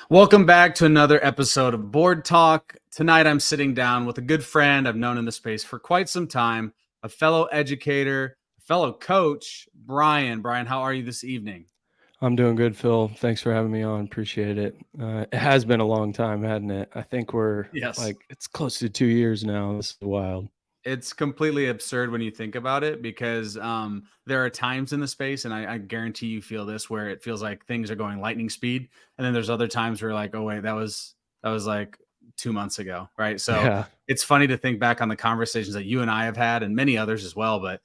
Welcome back to another episode of Board Talk. Tonight I'm sitting down with a good friend I've known in the space for quite some time, a fellow educator, a fellow coach, Bryan. Bryan, how are you this evening? I'm doing good, Phil. Thanks for having me on. Appreciate it. It has been a long time, hadn't it? I think we're Yes. it's close to 2 years now. This is wild. It's completely absurd when you think about it because there are times in the space, and I guarantee you feel this, where it feels like things are going lightning speed. And then there's other times where you're like, oh, wait, that was like 2 months ago. Right. So Yeah. it's funny to think back on the conversations that you and I have had and many others as well. But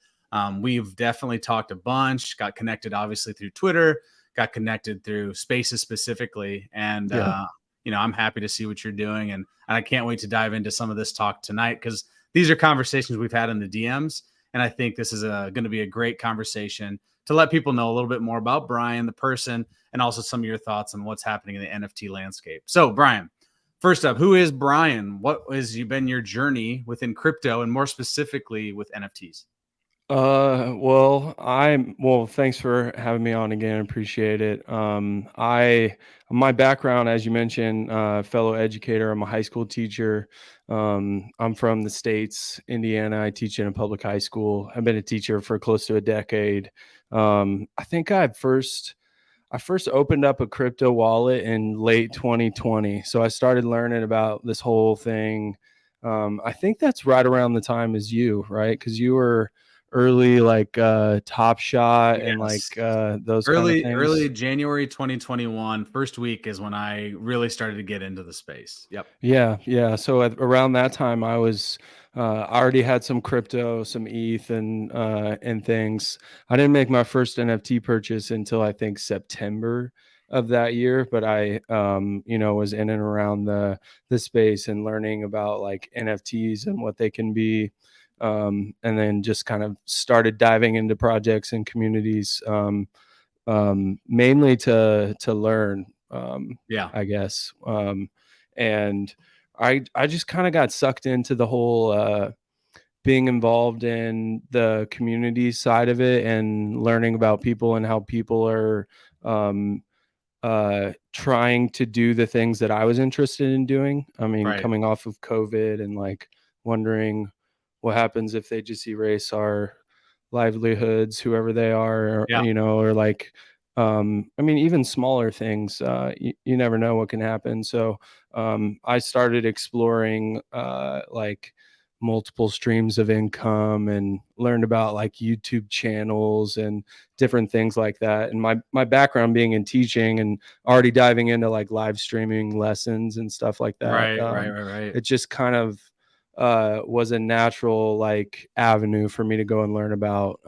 we've definitely talked a bunch, got connected obviously through Twitter, got connected through spaces specifically. And, Yeah. I'm happy to see what you're doing. And I can't wait to dive into some of this talk tonight because these are conversations we've had in the DMs. And I think this is going to be a great conversation to let people know a little bit more about Bryan, the person, and also some of your thoughts on what's happening in the NFT landscape. So, Bryan, first up, who is Bryan? What has been your journey within crypto and more specifically with NFTs? Thanks for having me on again. Appreciate it. My background, as you mentioned, fellow educator. I'm a high school teacher. I'm from the States, Indiana. I teach in a public high school. I've been a teacher for close to a decade. I think I first opened up a crypto wallet in late 2020. So I started learning about this whole thing. I think that's right around the time as you, right? Because you were early, like Top Shot and Yes. those kind of Early things. January 2021, first week is when I really started to get into the space. Yep. Yeah, yeah. So around that time, I already had some crypto, some ETH, and things. I didn't make my first NFT purchase until I think September of that year, but I was in and around the space and learning about like NFTs and what they can be, and then just kind of started diving into projects and communities, mainly to learn, Yeah. I guess. And I just kind of got sucked into the whole being involved in the community side of it and learning about people and how people are um, trying to do the things that I was interested in doing. I mean, Right. coming off of COVID and like wondering what happens if they just erase our livelihoods, whoever they are, Yeah. or like, I mean, even smaller things, you never know what can happen. So I started exploring like multiple streams of income and learned about like YouTube channels and different things like that. And my background being in teaching and already diving into like live streaming lessons and stuff like that, Right. Right. Right. Right. it just kind of was a natural like avenue for me to go and learn about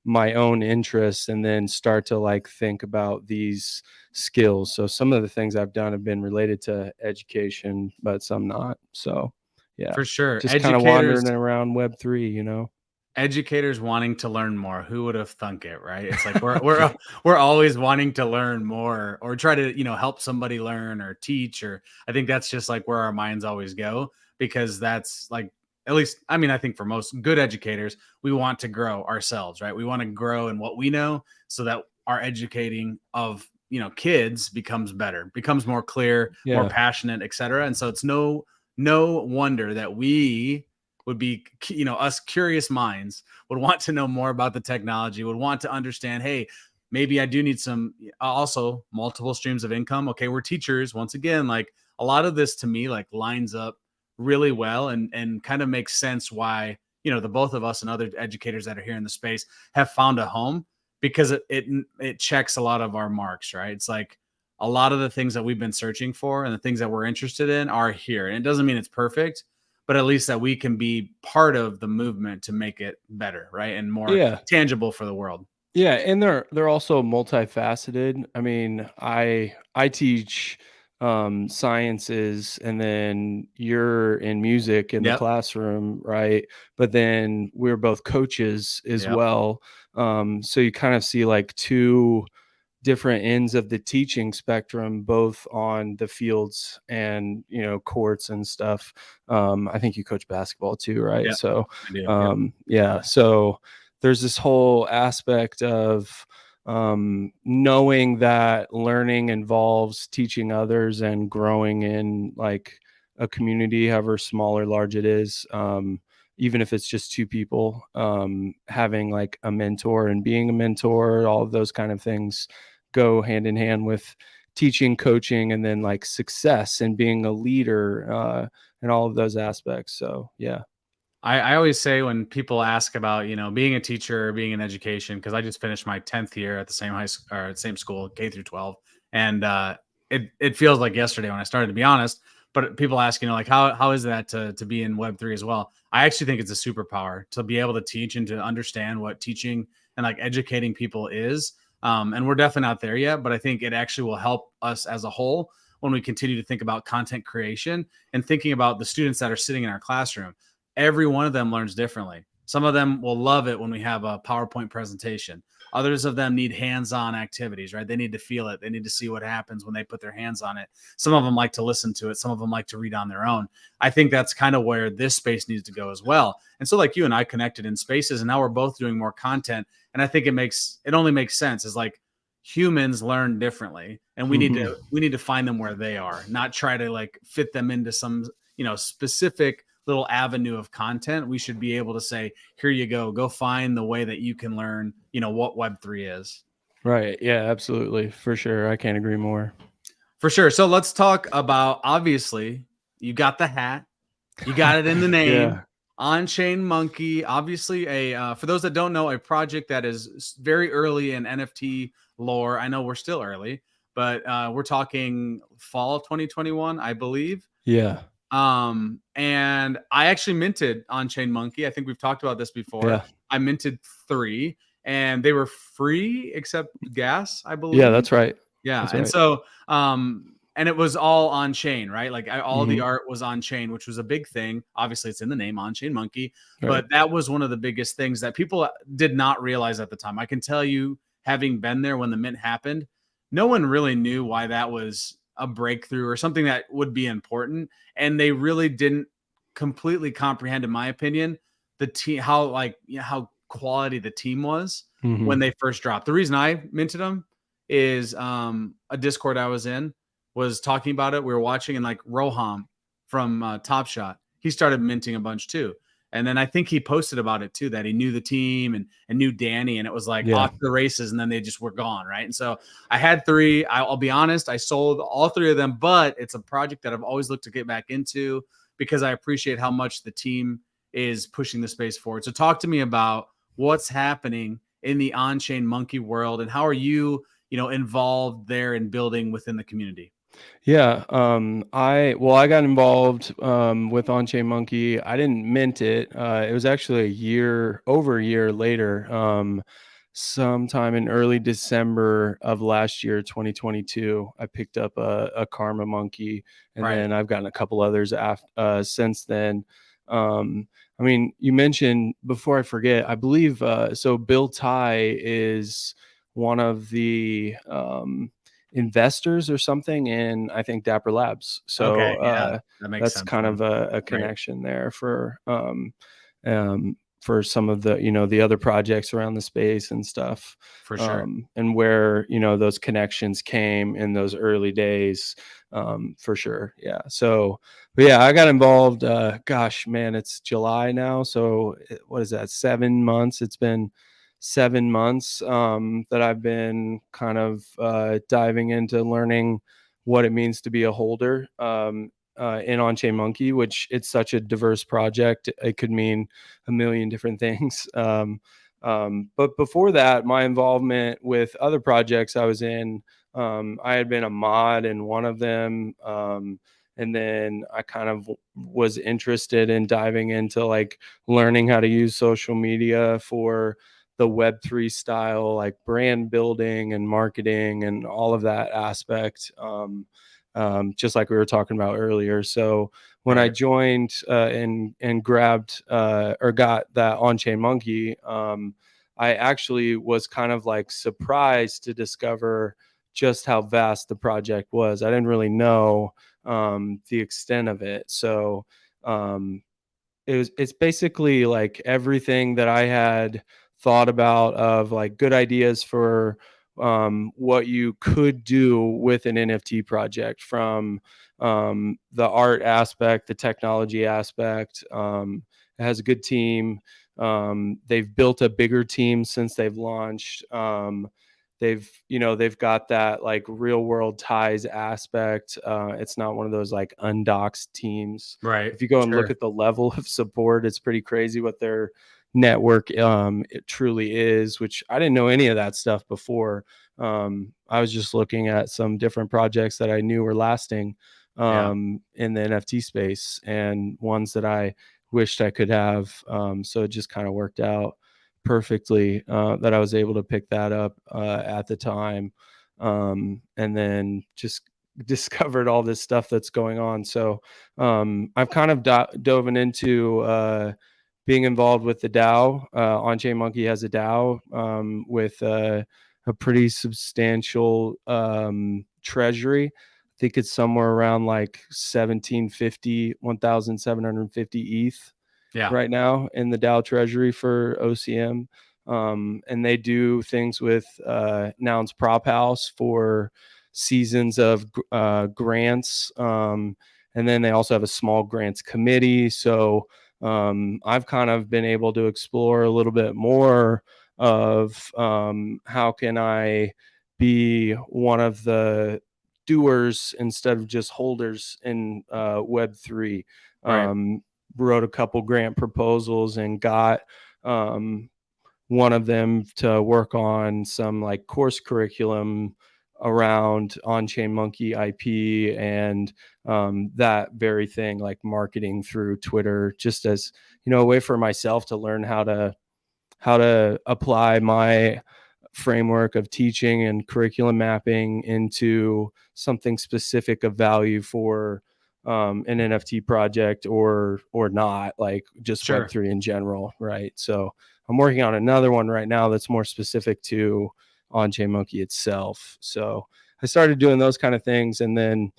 my own interests and then start to like think about these skills. So some of the things I've done have been related to education, but some not. So yeah, For sure. just kind of Educators wandering around Web3. educators wanting to learn more. Who would have thunk it, right? It's like we're always wanting to learn more or try to, help somebody learn or teach, or I think that's just like where our minds always go, because that's like, at least I mean, I think for most good educators, we want to grow ourselves, right? We want to grow in what we know so that our educating of, kids becomes better, becomes more clear, more Yeah. passionate, etc. And so it's no wonder that we would be, us curious minds would want to know more about the technology, would want to understand, hey, maybe I do need some, also multiple streams of income. Okay, we're teachers. Once again, like a lot of this to me like lines up really well and kind of makes sense why, the both of us and other educators that are here in the space have found a home, because it checks a lot of our marks, right? It's like a lot of the things that we've been searching for and the things that we're interested in are here. And it doesn't mean it's perfect, but at least that we can be part of the movement to make it better, right? And more Yeah. tangible for the world. Yeah, and they're also multifaceted. I mean, I teach sciences, and then you're in music in the Yep. classroom, right? But then we're both coaches as Yep. well. So you kind of see like two different ends of the teaching spectrum, both on the fields and courts and stuff. I think you coach basketball too, right? Yep. So I do. Yep. yeah, so there's this whole aspect of knowing that learning involves teaching others and growing in like a community, however small or large it is, even if it's just two people, having like a mentor and being a mentor, all of those kind of things go hand in hand with teaching, coaching, and then like success and being a leader, and all of those aspects. So yeah. I always say when people ask about, being a teacher or being in education, because I just finished my 10th year at the same high school or same school, K through 12. And it feels like yesterday when I started, to be honest. But people ask, like how is that to be in Web3 as well? I actually think it's a superpower to be able to teach and to understand what teaching and like educating people is. And we're definitely not there yet, but I think it actually will help us as a whole when we continue to think about content creation and thinking about the students that are sitting in our classroom. Every one of them learns differently. Some of them will love it when we have a PowerPoint presentation. Others of them need hands-on activities, right? They need to feel it. They need to see what happens when they put their hands on it. Some of them like to listen to it. Some of them like to read on their own. I think that's kind of where this space needs to go as well. And so like you and I connected in spaces, and now we're both doing more content. And I think it only makes sense. Is like humans learn differently, and we need to find them where they are, not try to like fit them into some, specific little avenue of content. We should be able to say, here you go find the way that you can learn, what Web3 is. Right. Yeah, absolutely. For sure. I can't agree more. For sure. So let's talk about, obviously, you got the hat, you got it in the name. Yeah. OnChain Monkey, obviously for those that don't know, a project that is very early in NFT lore. I know we're still early, but we're talking fall 2021, I believe. Yeah. And I actually minted OnChain Monkey. I think we've talked about this before. Yeah. I minted 3 and they were free except gas, I believe. Yeah, that's right. Yeah. That's and right. so, and it was all on chain, right? Like all the art was on chain, which was a big thing. Obviously, it's in the name, OnChain Monkey. Right. But that was one of the biggest things that people did not realize at the time. I can tell you, having been there when the mint happened, no one really knew why that was a breakthrough or something that would be important. And they really didn't completely comprehend, in my opinion, the team, how quality the team was when they first dropped. The reason I minted them is a Discord I was in was talking about it. We were watching, and like Roham from Top Shot, he started minting a bunch too. And then I think he posted about it too, that he knew the team and knew Danny, and it was like off to the races, and then they just were gone, right? And so I had 3. I'll be honest, I sold all 3 of them, but it's a project that I've always looked to get back into because I appreciate how much the team is pushing the space forward. So talk to me about what's happening in the OnChain Monkey world, and how are you, involved there in building within the community? Yeah. I got involved with OnChain Monkey. I didn't mint it. It was actually over a year later. Sometime in early December of last year, 2022, I picked up a Karma Monkey, and then I've gotten a couple others since then. I mean, you mentioned, before I forget, I believe so Bill Tai is one of the investors or something in, I think, Dapper Labs. So that makes that's sense. kind of a connection there for some of the the other projects around the space and stuff. For sure. And where those connections came in those early days, for sure. Yeah. So, but yeah, I got involved. Gosh, man, it's July now. So what is that? 7 months. It's been 7 months that I've been kind of diving into learning what it means to be a holder in OnChain Monkey, which it's such a diverse project. It could mean a million different things. But before that, my involvement with other projects I was in, I had been a mod in one of them. And then I kind of was interested in diving into like learning how to use social media for the Web3 style, like brand building and marketing and all of that aspect. Just like we were talking about earlier. So when I joined and grabbed or got that OnChain Monkey, I actually was kind of like surprised to discover just how vast the project was. I didn't really know the extent of it. So it's basically like everything that I had thought about of like good ideas for what you could do with an NFT project, from the art aspect, the technology aspect. It has a good team. They've built a bigger team since they've launched. They've got that like real world ties aspect. It's not one of those like undoxed teams. Right. If you go and look Sure. at the level of support, it's pretty crazy what their network it truly is, which I didn't know any of that stuff before. I was just looking at some different projects that I knew were lasting Yeah. in the NFT space, and ones that I wished I could have. So it just kind of worked out perfectly that I was able to pick that up at the time, and then just discovered all this stuff that's going on. So I've kind of dove into being involved with the DAO. OnChain Monkey has a DAO with a pretty substantial treasury. I think it's somewhere around like 1750 ETH Yeah. right now in the DAO treasury for OCM. And they do things with Noun's Prop House for seasons of grants. And then they also have a small grants committee. So I've kind of been able to explore a little bit more of how can I be one of the doers instead of just holders in Web3. Right. Wrote a couple grant proposals and got one of them to work on some like course curriculum around OnChain Monkey IP and that very thing, like marketing through Twitter, just as a way for myself to learn how to apply my framework of teaching and curriculum mapping into something specific of value for an NFT project or not, like just Sure. Web3 in general, right? So I'm working on another one right now that's more specific to OnChain Monkey itself. So I started doing those kind of things, and then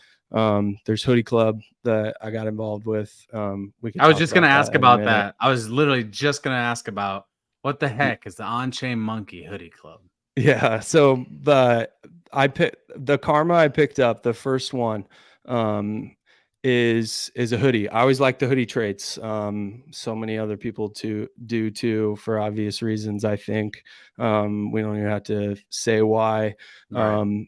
there's Hoodie Club that I got involved with. We could I was talk just going to about that ask in a about minute. that. I was literally just going to ask about what the heck is the On-Chain Monkey Hoodie Club? Yeah. So the Karma I picked up, the first one, is a hoodie. I always like the hoodie traits. So many other people do too, for obvious reasons. I think we don't even have to say why. Right.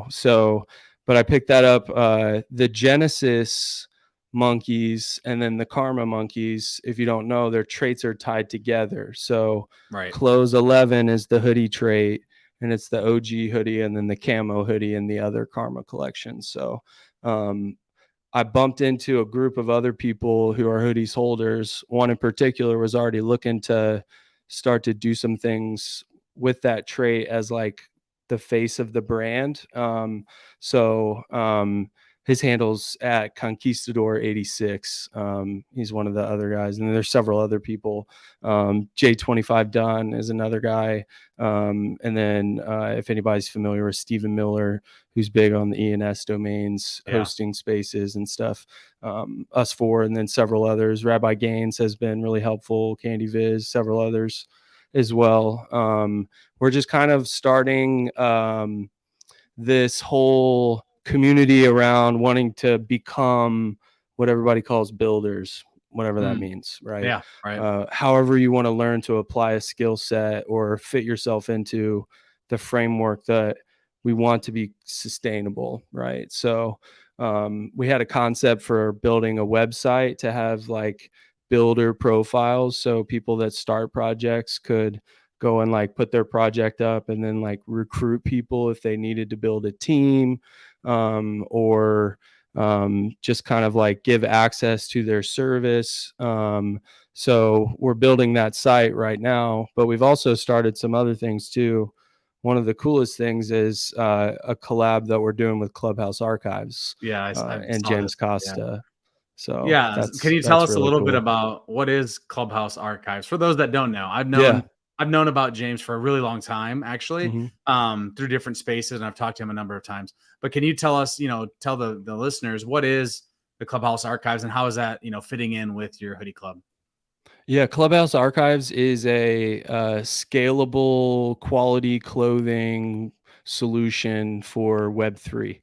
So but I picked that up. The Genesis monkeys and then the Karma monkeys, if you don't know, their traits are tied together. So Right. Close 11 is the hoodie trait, and it's the OG hoodie, and then the camo hoodie in the other Karma collection. So I bumped into a group of other people who are hoodies holders. One in particular was already looking to start to do some things with that trait as like the face of the brand. His handle's at Conquistador 86. He's one of the other guys, and there's several other people. J25 Dunn is another guy. And then if anybody's familiar with Stephen Miller, who's big on the ENS domains, hosting spaces and stuff, us four, and then several others. Rabbi Gaines has been really helpful, Candy Viz, several others as well. We're just kind of starting this whole community around wanting to become what everybody calls builders, whatever that means, right? Yeah. Right. However you want to learn to apply a skill set or fit yourself into the framework that we want to be sustainable, right? So we had a concept for building a website to have like builder profiles, so people that start projects could go and like put their project up and then like recruit people if they needed to build a team, or just kind of like give access to their service. So we're building that site right now, but we've also started some other things too. One of the coolest things is a collab that we're doing with Clubhouse Archives, Yeah. I and saw James this. Yeah. Costa. So Yeah. Can you tell that's us a really little bit cool. about what is Clubhouse Archives? For those that don't know, Yeah. I've known about James for a really long time, actually, Mm-hmm. through different spaces, and I've talked to him a number of times. But can you tell us, tell the listeners, what is the Clubhouse Archives and how is that, fitting in with your hoodie club? Yeah, Clubhouse Archives is a scalable quality clothing solution for Web3.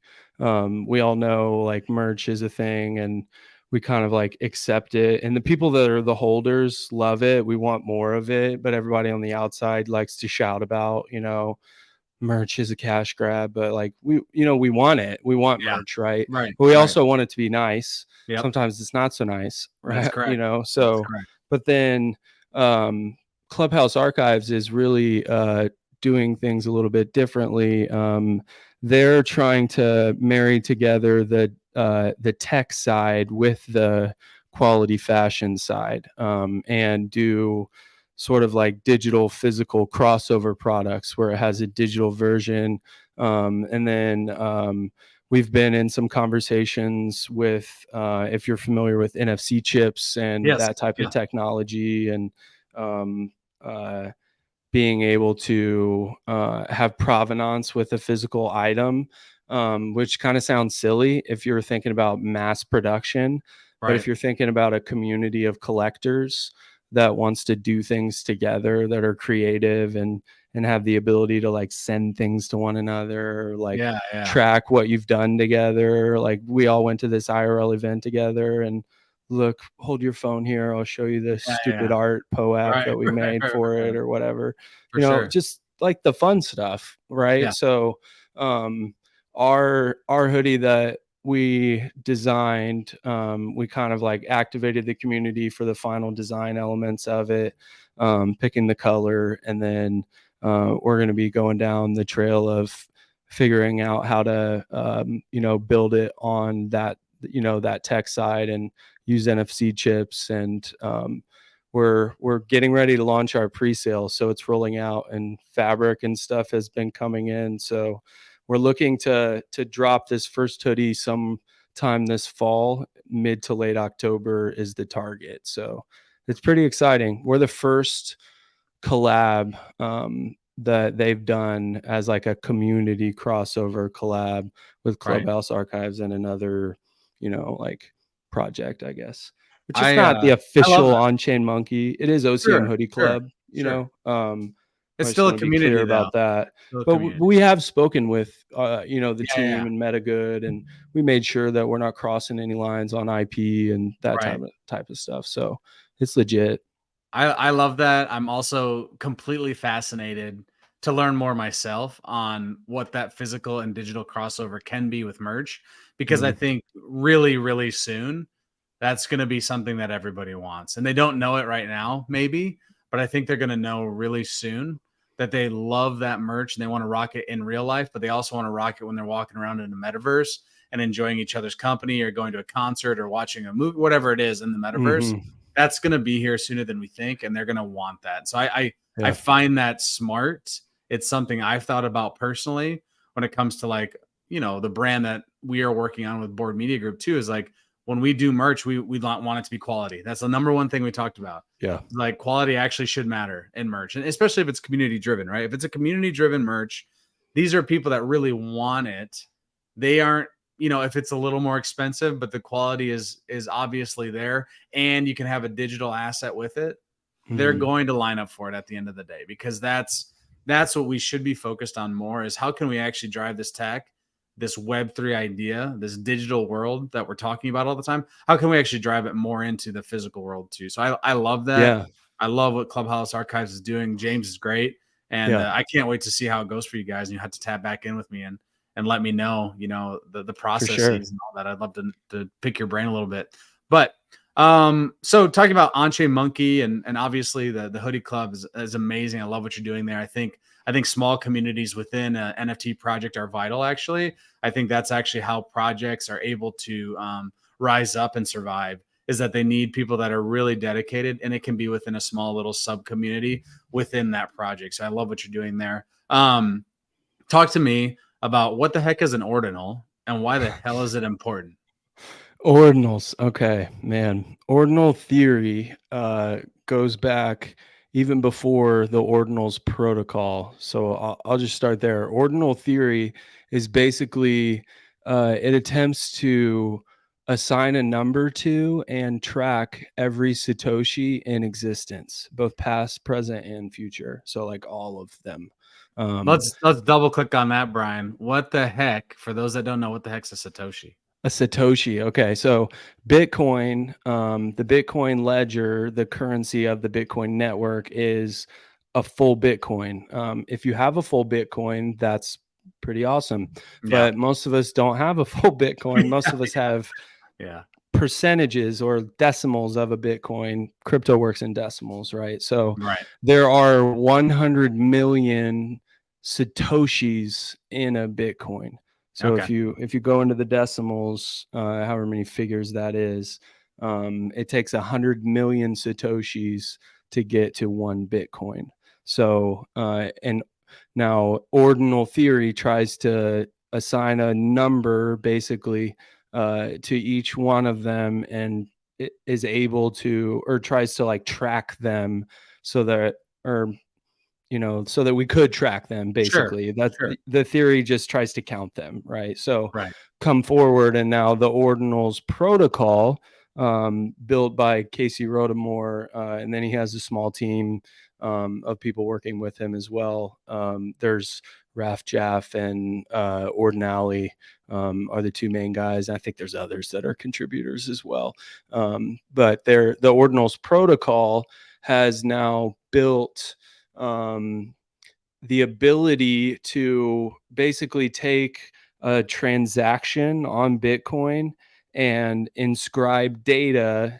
We all know like merch is a thing, and we kind of like accept it. And the people that are the holders love it. We want more of it, but everybody on the outside likes to shout about, merch is a cash grab, but like we want it. We want Yeah. merch, right? Right. But we Right. also want it to be nice. Yep. Sometimes it's not so nice, That's right? correct. That's So, correct. but then Clubhouse Archives is really doing things a little bit differently. They're trying to marry together the tech side with the quality fashion side, and do sort of like digital physical crossover products where it has a digital version. And then we've been in some conversations with, if you're familiar with NFC chips and Yes. that type Yeah. of technology, and uh, being able to have provenance with a physical item, which kind of sounds silly if you're thinking about mass production. But Right. if you're thinking about a community of collectors that wants to do things together, that are creative and have the ability to like send things to one another, like Yeah. Yeah. track what you've done together. Like we all went to this IRL event together, and look, hold your phone here, I'll show you this Yeah. stupid Yeah. art app Right. that we Right. made Right. for Right. it or whatever, For sure. just like the fun stuff, right? Yeah. So our hoodie that we designed, we kind of like activated the community for the final design elements of it, picking the color, and then we're going to be going down the trail of figuring out how to build it on that that tech side and use NFC chips. And we're getting ready to launch our pre-sale, so it's rolling out, and fabric and stuff has been coming in. So we're looking to drop this first hoodie sometime this fall. Mid to late October is the target. So it's pretty exciting. We're the first collab that they've done as like a community crossover collab with Right. Clubhouse Archives and another, like project, I guess. Which is I not the I love official that. OnChain Monkey. It is OCM Sure. Hoodie Sure. Club, Sure. I It's just still a want to be clear community, though. about that. Still a But community. we have spoken with, the Yeah. Yeah. team and MetaGood, and we made sure that we're not crossing any lines on IP and that Right. type of stuff. So it's legit. I love that. I'm also completely fascinated to learn more myself on what that physical and digital crossover can be with merch, because I Mhm. think really, really soon that's going to be something that everybody wants. And they don't know it right now, maybe, but I think they're going to know really soon that they love that merch and they want to rock it in real life, but they also want to rock it when they're walking around in the metaverse and enjoying each other's company or going to a concert or watching a movie, whatever it is in the metaverse. Mhm. That's going to be here sooner than we think, and they're going to want that. So I Yeah. find that smart. It's something I've thought about personally when it comes to like, the brand that we are working on with Board Media Group too, is like when we do merch, we want it to be quality. That's the number one thing we talked about. Yeah. Like quality actually should matter in merch, and especially if it's community driven, right? If it's a community driven merch, these are people that really want it. They aren't, if it's a little more expensive, but the quality is obviously there, and you can have a digital asset with it, they're Mhm. going to line up for it at the end of the day, because that's what we should be focused on more, is how can we actually drive this tech, this Web3 idea, this digital world that we're talking about all the time. How can we actually drive it more into the physical world too? So I love that. Yeah. I love what Clubhouse Archives is doing. James is great. And Yeah. I can't wait to see how it goes for you guys. And you have to tap back in with me and let me know, the For processes sure. and all that. I'd love to pick your brain a little bit. But so talking about OnChain Monkey and obviously the Hoodie Club is amazing. I love what you're doing there. I think small communities within an NFT project are vital. Actually, I think that's actually how projects are able to rise up and survive, is that they need people that are really dedicated, and it can be within a small little sub community within that project. So I love what you're doing there. Talk to me about what the heck is an ordinal and why the hell is it important? Ordinals. Okay, man. Ordinal theory goes back even before the ordinals protocol. So I'll just start there. Ordinal theory is basically it attempts to assign a number to and track every Satoshi in existence, both past, present, and future. So like all of them. Let's double click on that, Brian. What the heck? For those that don't know, what the heck's a Satoshi? A Satoshi. Okay. So Bitcoin, the Bitcoin ledger, the currency of the Bitcoin network is a full Bitcoin. If you have a full Bitcoin, that's pretty awesome. Yeah. But most of us don't have a full Bitcoin. Most of us have Yeah. percentages or decimals of a Bitcoin. Crypto works in decimals, right? So Right. there are 100 million Satoshis in a Bitcoin. So Okay. if you go into the decimals, however many figures that is, it takes 100 million Satoshis to get to one Bitcoin. So and now ordinal theory tries to assign a number basically to each one of them, and it is able to, or tries to like track them so that, or so that we could track them Sure. basically. That's Sure. the theory, just tries to count them, right? So Right. come forward, and now the ordinals protocol, built by Casey Rodamore, and then he has a small team of people working with him as well. There's Raf Jaff and Ordinali are the two main guys. I think there's others that are contributors as well. But the ordinals protocol has now built the ability to basically take a transaction on Bitcoin and inscribe data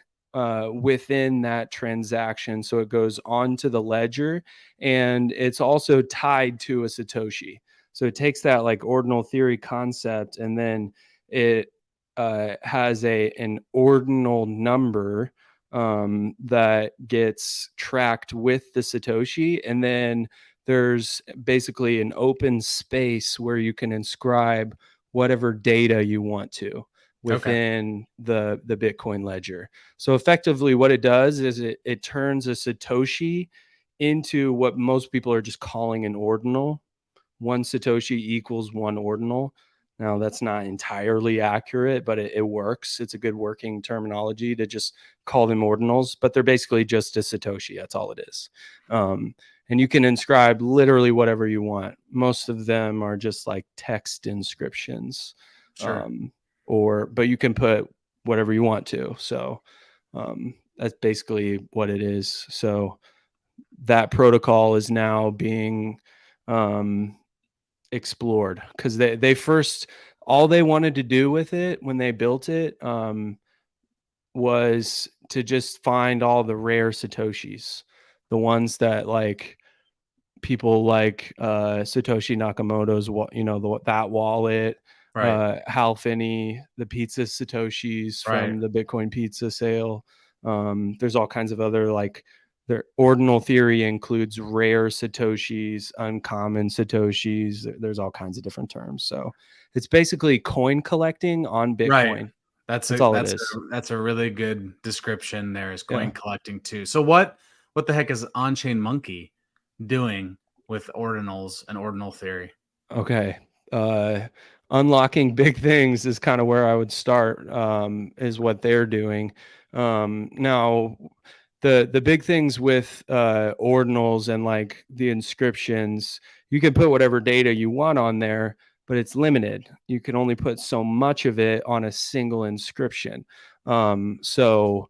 within that transaction. So it goes onto the ledger, and it's also tied to a Satoshi. So it takes that like ordinal theory concept, and then it has an ordinal number that gets tracked with the Satoshi. And then there's basically an open space where you can inscribe whatever data you want to Okay. within the Bitcoin ledger. So effectively what it does is it turns a Satoshi into what most people are just calling an ordinal. One Satoshi equals one ordinal. Now, that's not entirely accurate, but it works. It's a good working terminology to just call them ordinals, but they're basically just a Satoshi. That's all it is. And you can inscribe literally whatever you want. Most of them are just like text inscriptions, Sure. but you can put whatever you want to. So that's basically what it is. So that protocol is now being explored, because they first, all they wanted to do with it when they built it was to just find all the rare Satoshis, the ones that like people like Satoshi Nakamoto's, that wallet, Right. Hal Finney, the pizza Satoshis Right. from the Bitcoin pizza sale. There's all kinds of other, like, their ordinal theory includes rare Satoshis, uncommon Satoshis. There's all kinds of different terms. So it's basically coin collecting on Right. Bitcoin. That's That's a all it that's is. a that's a really good description there, is Yeah. coin collecting too. So what the heck is OnChain Monkey doing with ordinals and ordinal theory? Okay. Unlocking big things is kind of where I would start, is what they're doing. Now, the big things with ordinals and like the inscriptions, you can put whatever data you want on there, but it's limited. You can only put so much of it on a single inscription. So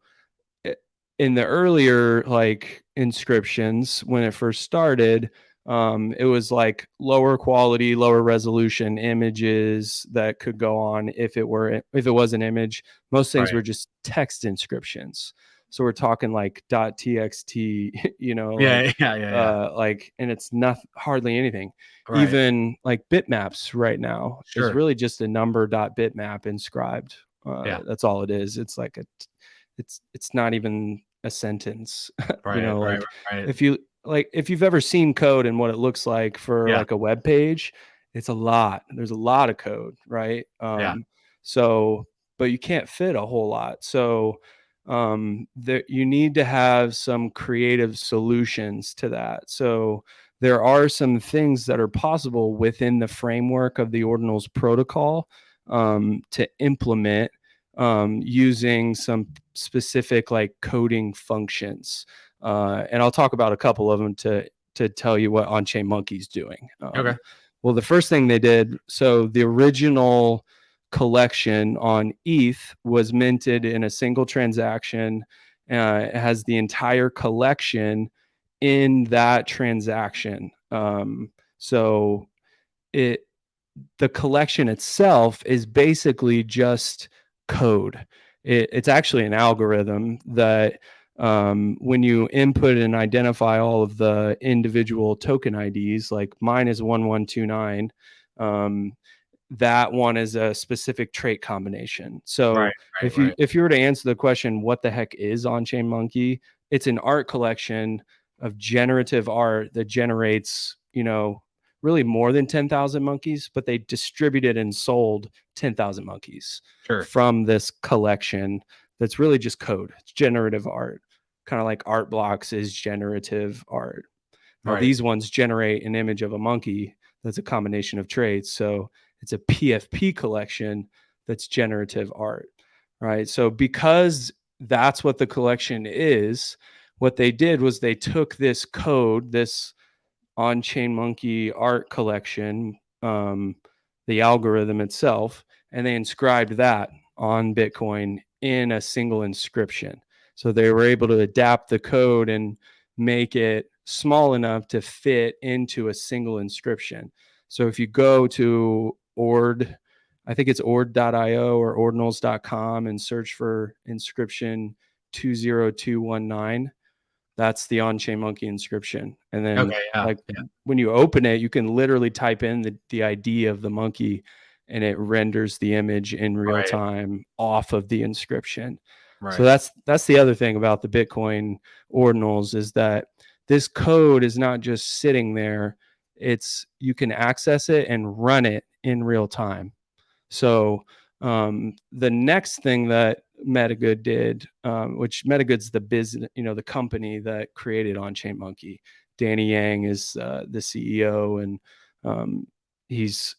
in the earlier like inscriptions, when it first started, it was like lower quality, lower resolution images that could go on. If it was an image, most things Right. were just text inscriptions. So we're talking like .txt, Yeah. Yeah. Yeah. Yeah. and it's not hardly anything. Right. Even like bitmaps right now is Sure. really just a number.bitmap inscribed. Yeah. That's all it is. It's like it's not even a sentence. Right. Right. Like, Right. if you've ever seen code and what it looks like for Yeah. like a web page, it's a lot. There's a lot of code, right? Yeah. So, but you can't fit a whole lot. So there, you need to have some creative solutions to that. So there are some things that are possible within the framework of the ordinals protocol to implement using some specific like coding functions. And I'll talk about a couple of them to to tell you what OnChain Monkey's doing. Okay. Well, the first thing they did, so the original collection on ETH was minted in a single transaction. It has the entire collection in that transaction. So the collection itself is basically just code. It's actually an algorithm that when you input and identify all of the individual token IDs, like mine is 1129, that one is a specific trait combination. So if you were to answer the question, what the heck is OnChain Monkey? It's an art collection of generative art that generates, really more than 10,000 monkeys, but they distributed and sold 10,000 monkeys from this collection that's really just code. It's generative art, kind of like art blocks is generative art. Now, these ones generate an image of a monkey that's a combination of traits. So it's a PFP collection that's generative art, right? So because that's what the collection is, what they did was they took this code, this OnChain Monkey art collection, the algorithm itself, and they inscribed that on Bitcoin in a single inscription. So they were able to adapt the code and make it small enough to fit into a single inscription. So if you go to I think it's ord.io or ordinals.com and search for inscription 20219, that's the OnChain Monkey inscription. And then when you open it, you can literally type in the ID of the monkey and it renders the image in real time off of the inscription. So that's the other thing about the Bitcoin ordinals, is that this code is not just sitting there. You can access it and run it in real time. So the next thing that MetaGood did, which MetaGood's the business, the company that created OnChain Monkey. Danny Yang is the CEO, and he's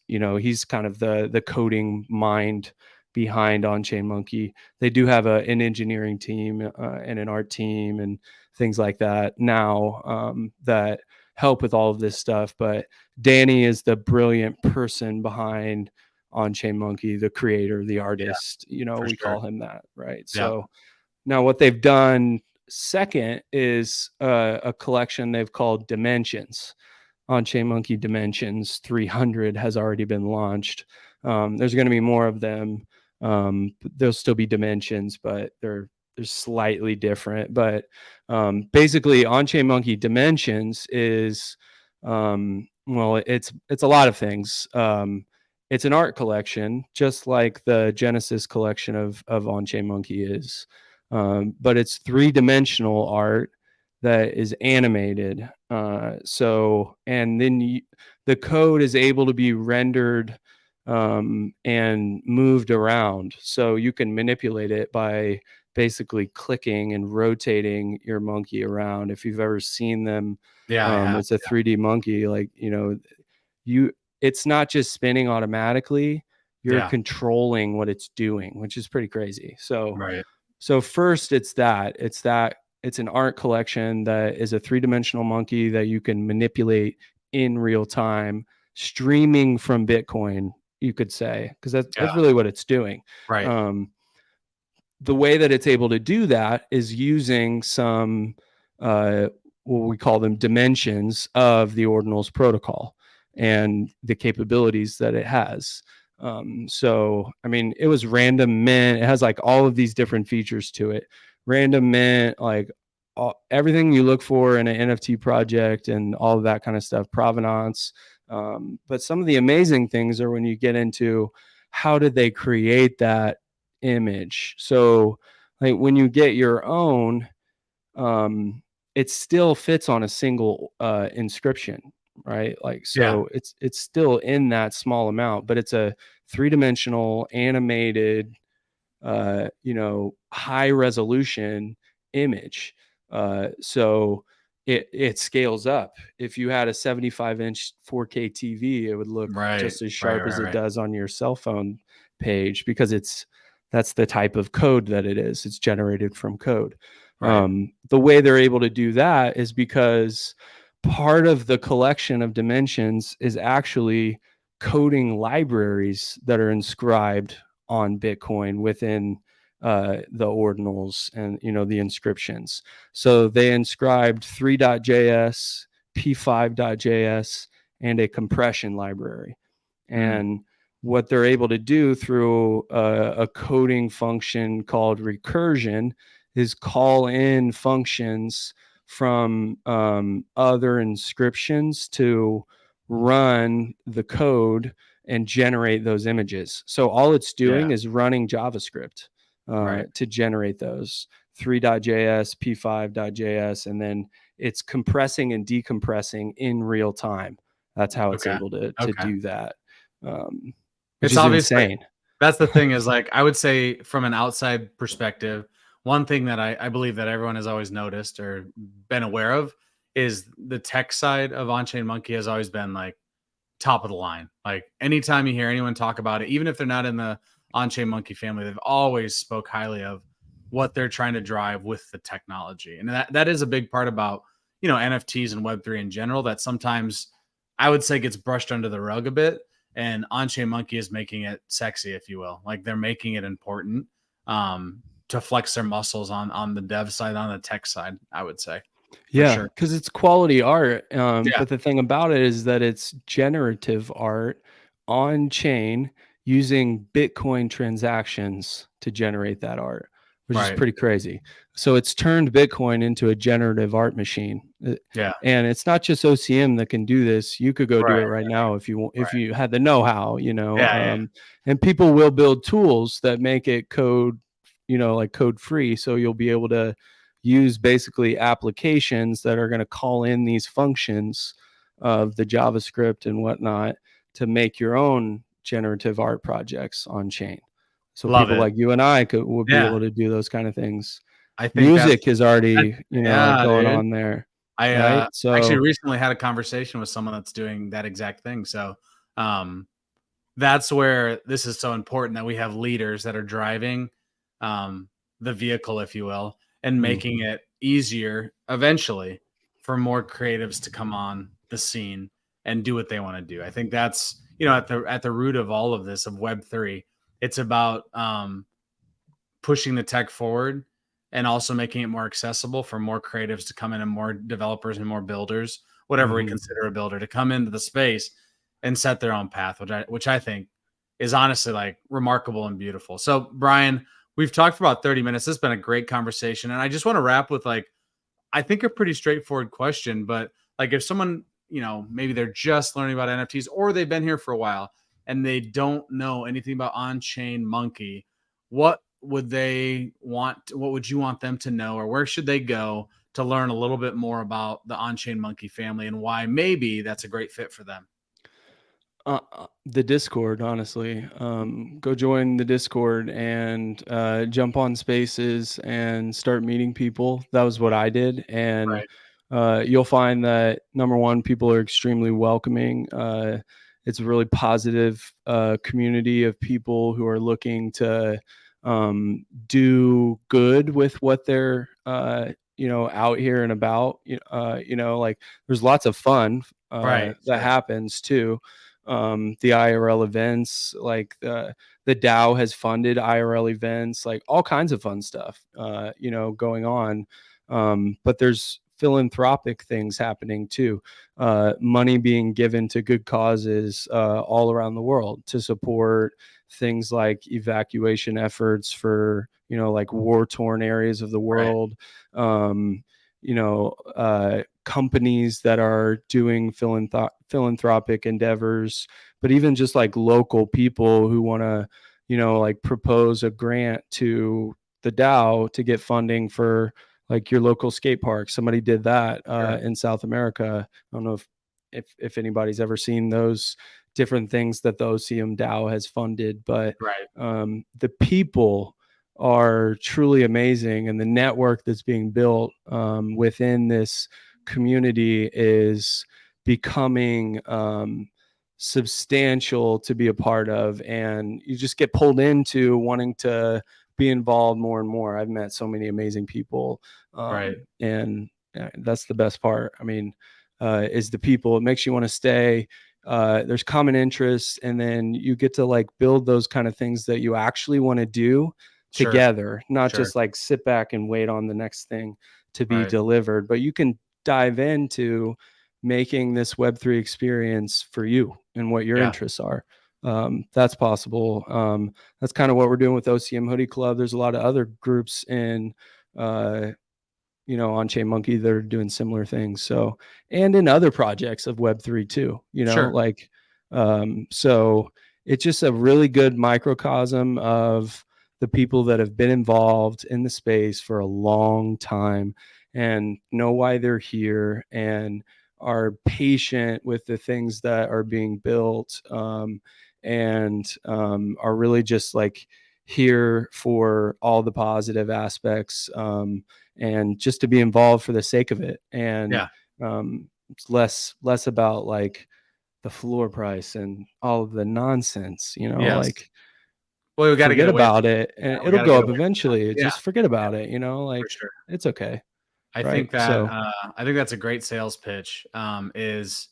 kind of the coding mind behind OnChain Monkey. They do have an engineering team and an art team and things like that now that help with all of this stuff. But Danny is the brilliant person behind OnChain Monkey, the creator, the artist, we call him that, right? So now what they've done second is a collection they've called Dimensions. OnChain Monkey Dimensions 300 has already been launched. There's going to be more of them. There'll still be Dimensions, but they're slightly different. But basically, OnChain Monkey Dimensions is it's a lot of things. It's an art collection, just like the Genesis collection of OnChain Monkey is. But it's 3-dimensional art that is animated. And then the code is able to be rendered and moved around. So you can manipulate it by basically clicking and rotating your monkey around. If you've ever seen them, it's a 3D monkey, it's not just spinning automatically. You're controlling what it's doing, which is pretty crazy. So first it's an art collection that is a 3-dimensional monkey that you can manipulate in real time, streaming from Bitcoin, you could say, because that's really what it's doing. The way that it's able to do that is using some what we call them dimensions of the ordinals protocol and the capabilities that it has. So, I mean, it was random mint. It has all of these different features to it. Random mint, everything you look for in an NFT project and all of that kind of stuff, provenance. But some of the amazing things are when you get into how did they create that image. So when you get your own, it still fits on a single inscription, right? It's still in that small amount, but it's a 3-dimensional animated, high resolution image. So it scales up. If you had a 75-inch 4K TV, it would look just as sharp as it does on your cell phone page, because that's the type of code that it is. It's generated from code. The way they're able to do that is because part of the collection of dimensions is actually coding libraries that are inscribed on Bitcoin within the ordinals and, you know, the inscriptions. So they inscribed 3.js, p5.js, and a compression library. And what they're able to do through a coding function called recursion is call in functions from other inscriptions to run the code and generate those images. So all it's doing is running JavaScript to generate those 3.js, p5.js, and then it's compressing and decompressing in real time. That's how it's able to do that. Which It's is obviously insane. That's the thing is, like, I would say from an outside perspective, one thing that I believe that everyone has always noticed or been aware of is the tech side of OnChain Monkey has always been like top of the line. Like anytime you hear anyone talk about it, even if they're not in the OnChain Monkey family, they've always spoke highly of what they're trying to drive with the technology. And that is a big part about, you know, NFTs and Web3 in general that sometimes I would say gets brushed under the rug a bit. And OnChain Monkey is making it sexy, if you will. Like they're making it important to flex their muscles on the dev side, on the tech side, I would say. Yeah, because it's quality art. But the thing about it is that it's generative art on chain using Bitcoin transactions to generate that art, which is pretty crazy. So it's turned Bitcoin into a generative art machine. Yeah. And it's not just OCM that can do this. You could go do it right now if you had the know-how, you know. And people will build tools that make it code, you know, like code free. So you'll be able to use basically applications that are going to call in these functions of the JavaScript and whatnot to make your own generative art projects on chain. So people like you and I would be able to do those kind of things. I think music is already, you know, going on there. I actually recently had a conversation with someone that's doing that exact thing. So that's where this is so important that we have leaders that are driving the vehicle, if you will, and making it easier eventually for more creatives to come on the scene and do what they want to do. I think that's, you know, at the root of all of this, of Web3, it's about pushing the tech forward and also making it more accessible for more creatives to come in and more developers and more builders, whatever we consider a builder, to come into the space and set their own path, which I think is honestly like remarkable and beautiful. So Bryan, we've talked for about 30 minutes. This has been a great conversation. And I just want to wrap with like, I think a pretty straightforward question, but like if someone, you know, maybe they're just learning about NFTs or they've been here for a while and they don't know anything about OnChain Monkey, what would you want them to know, or where should they go to learn a little bit more about the OnChain Monkey family and why maybe that's a great fit for them? The Discord, honestly. Go join the Discord and jump on spaces and start meeting people. That was what I did. And you'll find that, number one, people are extremely welcoming. It's a really positive community of people who are looking to do good with what they're you know, out here and about. You know, like there's lots of fun that happens too. The IRL events, like the DAO has funded IRL events, like all kinds of fun stuff, you know, going on. But there's philanthropic things happening too. Money being given to good causes all around the world to support things like evacuation efforts for, you know, like war-torn areas of the world. You know, companies that are doing philanthropic endeavors, but even just like local people who want to, you know, like propose a grant to the DAO to get funding for like your local skate park. Somebody did that in South America. I don't know if anybody's ever seen those different things that the OCM DAO has funded, but the people are truly amazing, and the network that's being built within this community is becoming substantial to be a part of, and you just get pulled into wanting to be involved more and more. I've met so many amazing people, and that's the best part. I mean, is the people. It makes you want to stay. There's common interests, and then you get to like build those kind of things that you actually want to do together, not just like sit back and wait on the next thing to be delivered, but you can dive into making this Web3 experience for you and what your interests are. That's possible. That's kind of what we're doing with OCM Hoodie Club. There's a lot of other groups in, OnChain Monkey that are doing similar things. So, and in other projects of Web3 too, so it's just a really good microcosm of the people that have been involved in the space for a long time and know why they're here and are patient with the things that are being built, and are really just like here for all the positive aspects, and just to be involved for the sake of it. And it's less about like the floor price and all of the nonsense, like, well, we got to forget about it, and it'll go up eventually. Just forget about it, like, it's okay. I think that I think that's a great sales pitch. Is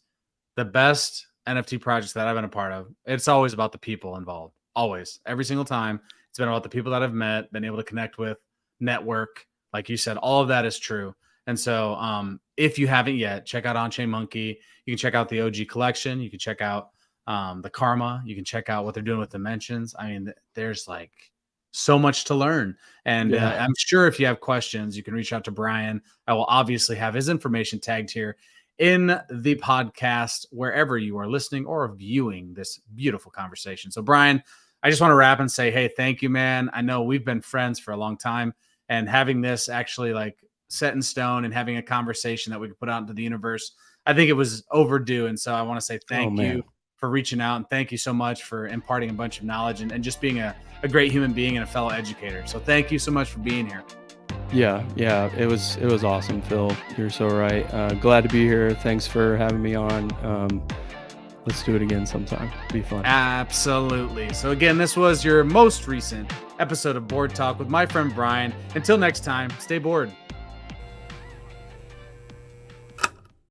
the best NFT projects that I've been a part of. It's always about the people involved. Always, every single time, it's been about the people that I've met, been able to connect with, network. Like you said, all of that is true. And so, if you haven't yet, check out OnChain Monkey. You can check out the OG collection. You can check out the Karma. You can check out what they're doing with Dimensions. I mean, there's like so much to learn. And I'm sure if you have questions, you can reach out to Bryan. I will obviously have his information tagged here in the podcast, wherever you are listening or viewing this beautiful conversation. So Bryan, I just want to wrap and say, hey, thank you, man. I know we've been friends for a long time, and having this actually like set in stone and having a conversation that we could put out into the universe, I think it was overdue. And so I want to say thank you for reaching out, and thank you so much for imparting a bunch of knowledge and just being a great human being and a fellow educator. So thank you so much for being here. Yeah, it was awesome, Phil. You're so right. Glad to be here. Thanks for having me on. Let's do it again sometime. Be fun. Absolutely. So again, this was your most recent episode of Board Talk with my friend Bryan. Until next time, stay bored.